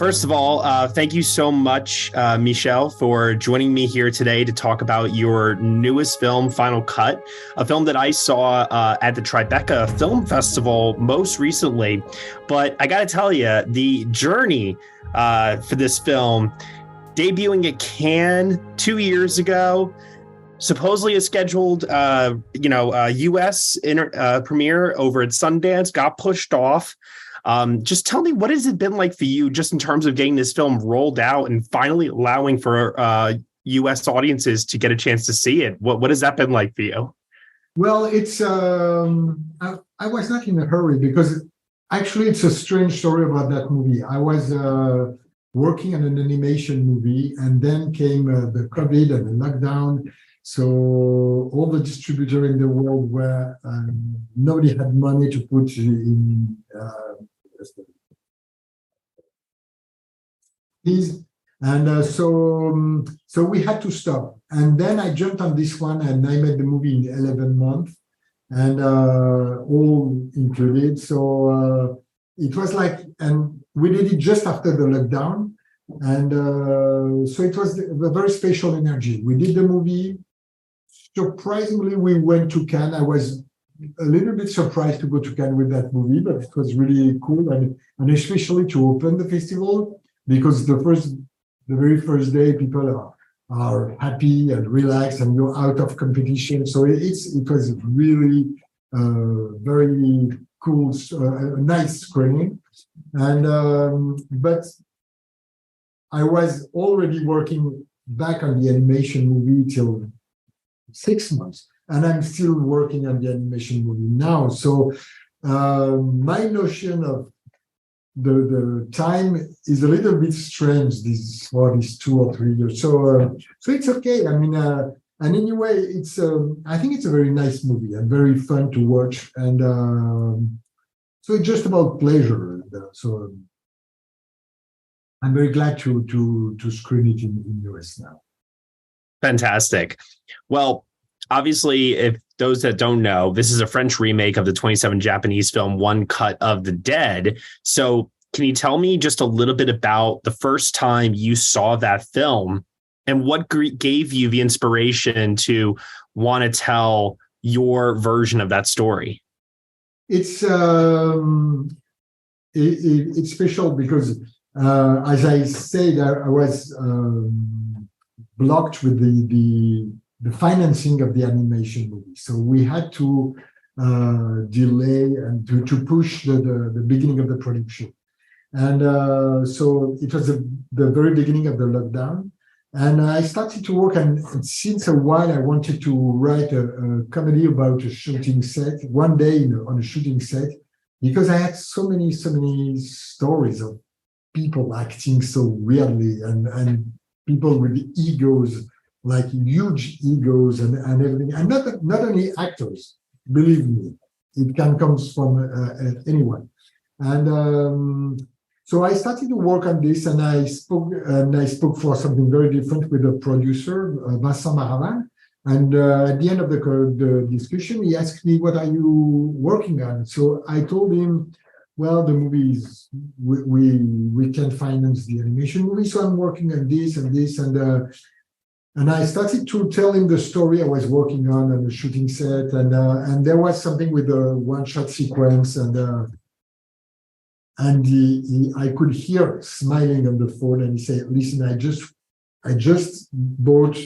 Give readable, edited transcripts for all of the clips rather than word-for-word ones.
First of all, thank you so much, Michel, for joining me here today to talk about your newest film, Final Cut, a film that I saw at the Tribeca Film Festival most recently. But I got to tell you, the journey for this film, debuting at Cannes 2 years ago, supposedly a scheduled, U.S. premiere over at Sundance, got pushed off. Just tell me, what has it been like for you just in terms of getting this film rolled out and finally allowing for U.S. audiences to get a chance to see it? What has that been like for you? Well, it's I was not in a hurry because actually it's a strange story about that movie. I was working on an animation movie, and then came the COVID and the lockdown. So all the distributors in the world were nobody had money to put in these, and so we had to stop. And then I jumped on this one, and I made the movie in 11 months, and all included. So it was like, and we did it just after the lockdown, and so it was a very special energy. We did the movie. Surprisingly, we went to Cannes. I was a little bit surprised to go to Cannes with that movie, but it was really cool, and especially to open the festival, because the very first day, people are happy and relaxed, and you're out of competition. So it was really very cool, a nice screening, and but I was already working back on the animation movie till 6 months, and I'm still working on the animation movie now. So my notion of the time is a little bit strange for these 2 or 3 years. So it's okay. I mean, and anyway, it's I think it's a very nice movie and very fun to watch, and so it's just about pleasure. And, so I'm very glad to screen it in US now. Fantastic. Well, obviously, if those that don't know, this is a French remake of the 27 Japanese film, One Cut of the Dead. So can you tell me just a little bit about the first time you saw that film and what gave you the inspiration to want to tell your version of that story? It's special because, as I said, I was blocked with the financing of the animation movie. So we had to delay and to push the beginning of the production. And so it was the very beginning of the lockdown. And I started to work, and since a while, I wanted to write a comedy about a shooting set, one day on a shooting set, because I had so many stories of people acting so weirdly, and people with egos, like huge egos and everything. And not only actors, believe me, it can come from anyone. And so I started to work on this, and I spoke for something very different with the producer, Vincent Maraval. And at the end of the discussion, he asked me, "What are you working on?" So I told him, well, the movies, we can finance the animation movie, so I'm working on this and this, and I started to tell him the story I was working on the shooting set, and there was something with the one-shot sequence, and I could hear smiling on the phone, and he said, "Listen, I just bought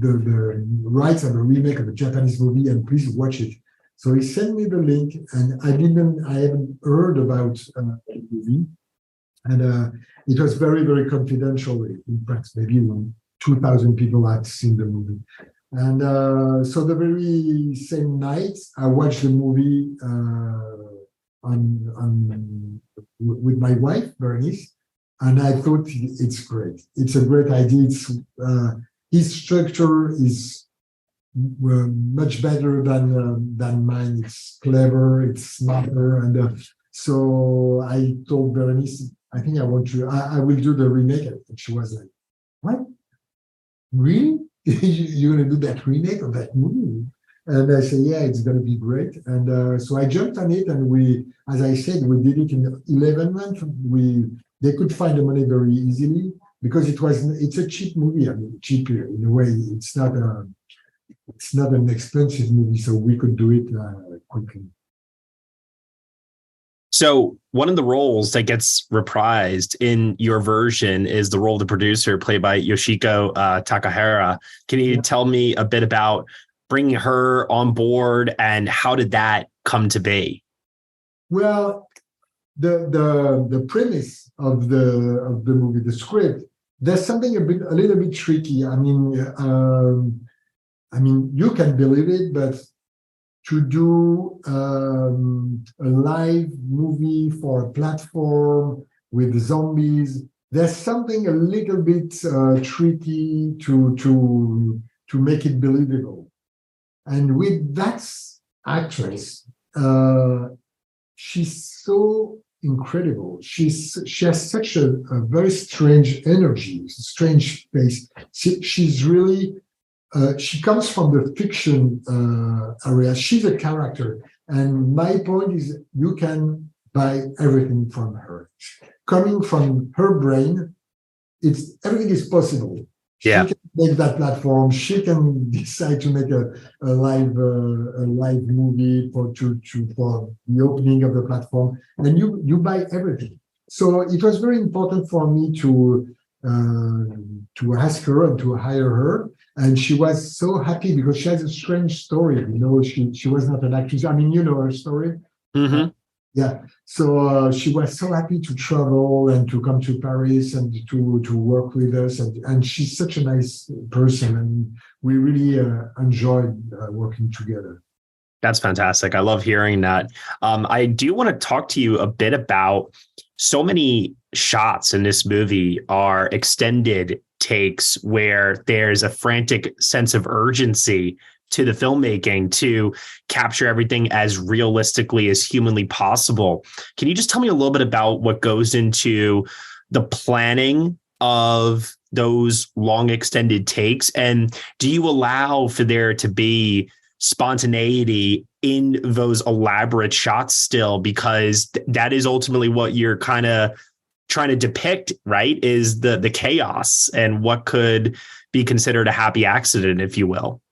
the rights of a remake of a Japanese movie, and please watch it." So he sent me the link, and I haven't heard about the movie, and it was very, very confidential. In fact, maybe 2,000 people had seen the movie, and so the very same night I watched the movie with my wife Bernice, and I thought it's great. It's a great idea. His structure is much better than mine. It's clever, it's smarter, and so I told Berenice, I think I will do the remake, and she was like, "What? Really? You're gonna do that remake of that movie?" And I said, "Yeah, it's gonna be great." And so I jumped on it, and as I said, we did it in 11 months. they could find the money very easily because it's a cheap movie. I mean, cheap in a way. It's not an expensive movie, so we could do it quickly. So one of the roles that gets reprised in your version is the role of the producer, played by Yoshiko Takahara. Can you tell me a bit about bringing her on board and how did that come to be? Well, the premise of the movie, the script, there's something a little bit tricky. I mean, you can believe it, but to do a live movie for a platform with zombies, there's something a little bit tricky to make it believable. And with that actress, she's so incredible. She has such a very strange energy, strange face. She's really. She comes from the fiction area. She's a character. And my point is you can buy everything from her. Coming from her brain, everything is possible. Yeah. She can make that platform. She can decide to make a live movie for the opening of the platform. And you buy everything. So it was very important for me to ask her and to hire her. And she was so happy because she has a strange story. She was not an actress. I mean, you know her story. Mm-hmm. Yeah. So she was so happy to travel and to come to Paris and to work with us. And she's such a nice person. And we really enjoyed working together. That's fantastic. I love hearing that. I do want to talk to you a bit about so many shots in this movie are extended takes where there's a frantic sense of urgency to the filmmaking to capture everything as realistically as humanly possible. Can you just tell me a little bit about what goes into the planning of those long extended takes? And do you allow for there to be spontaneity in those elaborate shots still? Because that is ultimately what you're kind of trying to depict, right? Is the chaos and what could be considered a happy accident, if you will.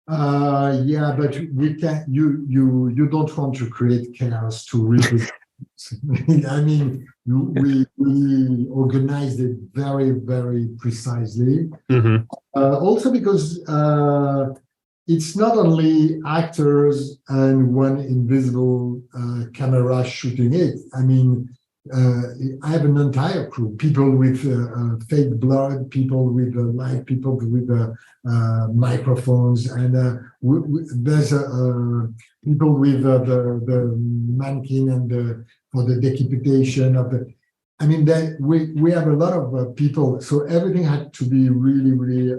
Yeah, but we can. You don't want to create chaos to represent. I mean, we organized it very, very precisely. Mm-hmm. Also because it's not only actors and one invisible camera shooting it. I mean, I have an entire crew, people with fake blood, people with light, people with microphones, and there's people with the mannequin and for the decapitation of the. I mean, we have a lot of people, so everything had to be really, really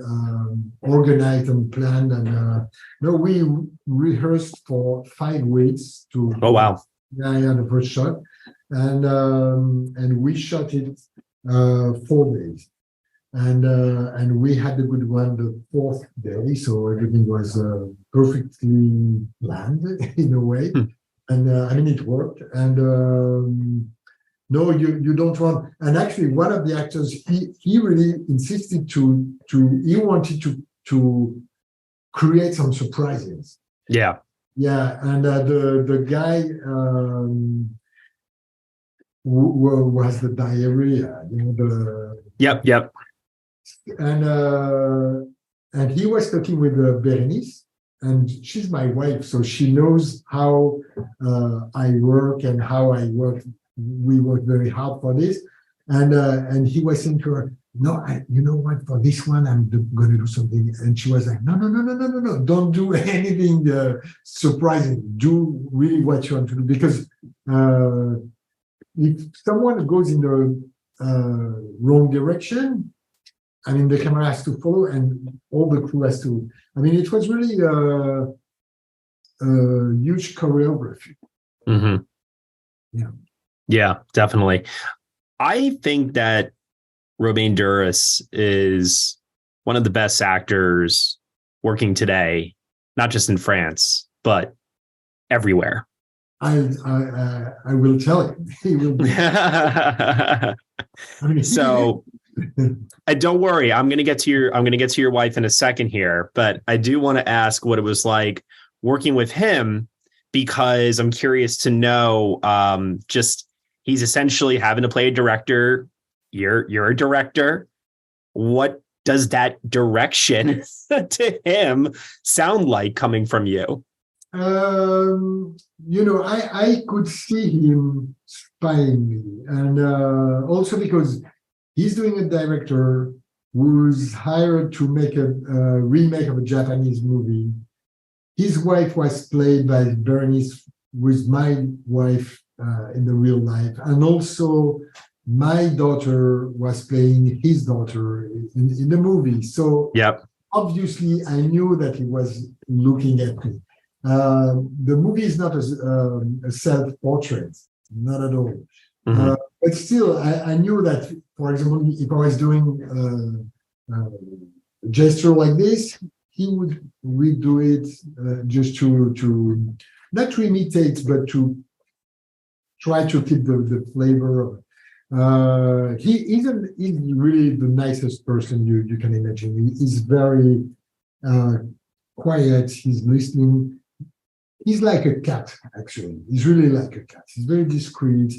organized and planned. And we rehearsed for 5 weeks to. Oh wow! Yeah, the first shot. And we shot it 4 days, and we had a good one the 4th day, so everything was perfectly planned in a way, and I mean it worked. And no, you don't want. And actually, one of the actors he really insisted he wanted to create some surprises. Yeah, and the guy. Who has the diarrhea, Yep. And he was talking with Berenice, and she's my wife, so she knows how I work and how I work. We work very hard for this, and he was saying to her, "No, you know what? For this one, I'm going to do something." And she was like, "No, don't do anything surprising. Do really what you want to do, because." If someone goes in the wrong direction, I mean, the camera has to follow and all the crew has to. I mean, it was really a huge choreography. Mm-hmm. Yeah, definitely. I think that Romain Duris is one of the best actors working today, not just in France, but everywhere. I will tell him. He will be. I mean, So don't worry, I'm gonna get to your wife in a second here, but I do want to ask what it was like working with him, because I'm curious to know, just he's essentially having to play a director. You're a director. What does that direction to him sound like coming from you? I could see him spying me, and also because he's doing a director who's hired to make a remake of a Japanese movie. His wife was played by Berenice, with my wife in the real life, and also my daughter was playing his daughter in the movie. So Yep. obviously, I knew that he was looking at me. The movie is not a self-portrait, not at all. Mm-hmm. But still, I knew that, for example, if I was doing a gesture like this, he would redo it just to not to imitate, but to try to keep the flavor of it. He's really the nicest person you can imagine. He's very quiet. He's listening. He's like a cat, actually. He's really like a cat. He's very discreet.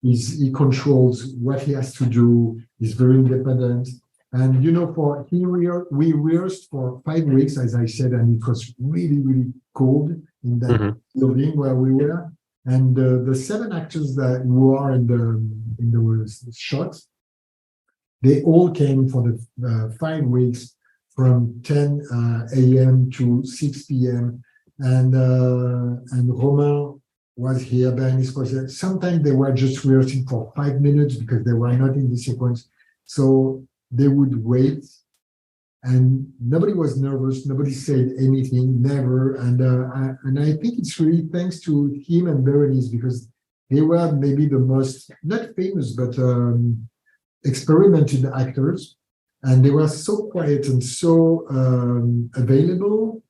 He controls what he has to do. He's very independent. And we rehearsed for 5 weeks, as I said, and it was really, really cold in that building where we were. And the 7 actors who are in the shots, they all came for the 5 weeks from 10 a.m. to 6 p.m. And Romain was here, Berenice was here. Sometimes they were just rehearsing for 5 minutes because they were not in the sequence. So they would wait, and nobody was nervous. Nobody said anything, never. And I think it's really thanks to him and Berenice, because they were maybe the most, not famous, but experimented actors. And they were so quiet and so available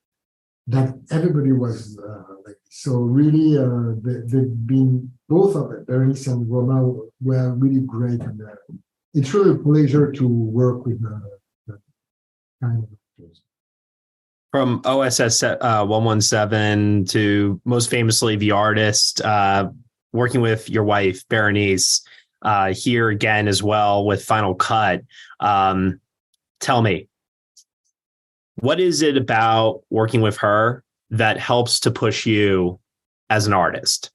that everybody was like, so really, they've been, both of them, Berenice and Romain, were really great. And it's really a pleasure to work with that kind of actors. From OSS 117 to most famously The Artist, working with your wife, Berenice, here again as well with Final Cut. Tell me, what is it about working with her that helps to push you as an artist?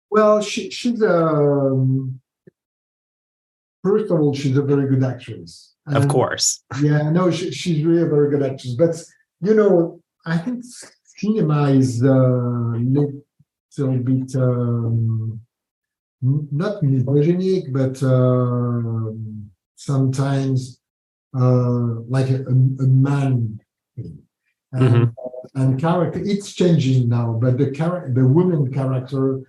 Well, she's first of all, she's a very good actress. Of course. Yeah, no, she's really a very good actress. But, I think cinema is a little bit, not misogynic, but sometimes like a man thing. And character, it's changing now, but the woman character,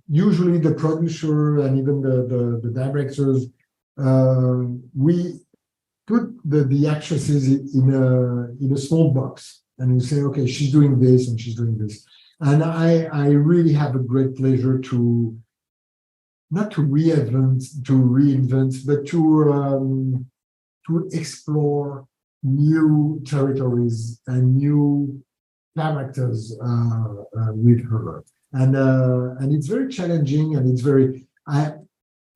usually the producer and even the directors, we put the actresses in a small box, and we say, okay, she's doing this and she's doing this. And I really have a great pleasure to not to reinvent, but to explore new territories and new characters with her. And it's very challenging, and it's very, I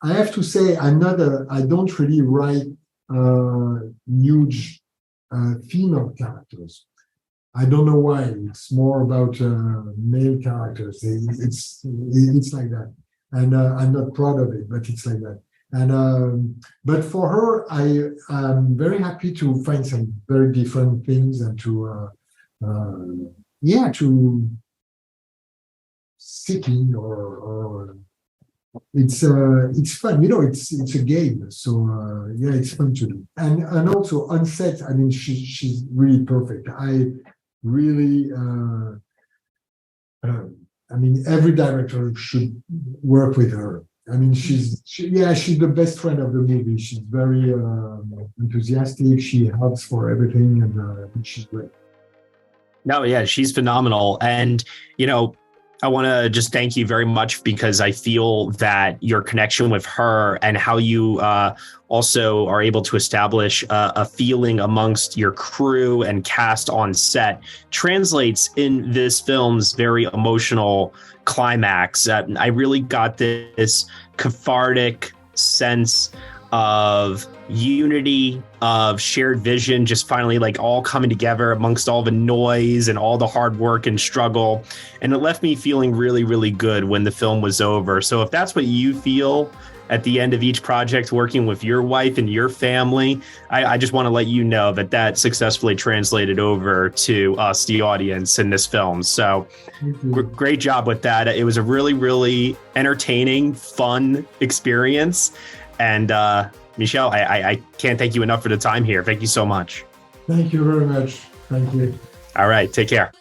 have to say, I don't really write huge female characters. I don't know why. It's more about male characters. It's like that. And I'm not proud of it, but it's like that. And but for her, I'm very happy to find some very different things, and to seeking or it's fun. It's a game. So it's fun to do. And also on set, I mean, she's really perfect. I really. I mean, every director should work with her. I mean, she's the best friend of the movie. She's very enthusiastic. She helps for everything, and she's great. No, yeah, she's phenomenal. And, I want to just thank you very much because I feel that your connection with her and how you also are able to establish a feeling amongst your crew and cast on set translates in this film's very emotional climax. I really got this cathartic sense of unity, of shared vision, just finally like all coming together amongst all the noise and all the hard work and struggle. And it left me feeling really, really good when the film was over. So if that's what you feel at the end of each project, working with your wife and your family, I just want to let you know that that successfully translated over to us, the audience, in this film. So great job with that. It was a really, really entertaining, fun experience. And Michel, I can't thank you enough for the time here. Thank you so much. Thank you very much. Thank you. All right. Take care.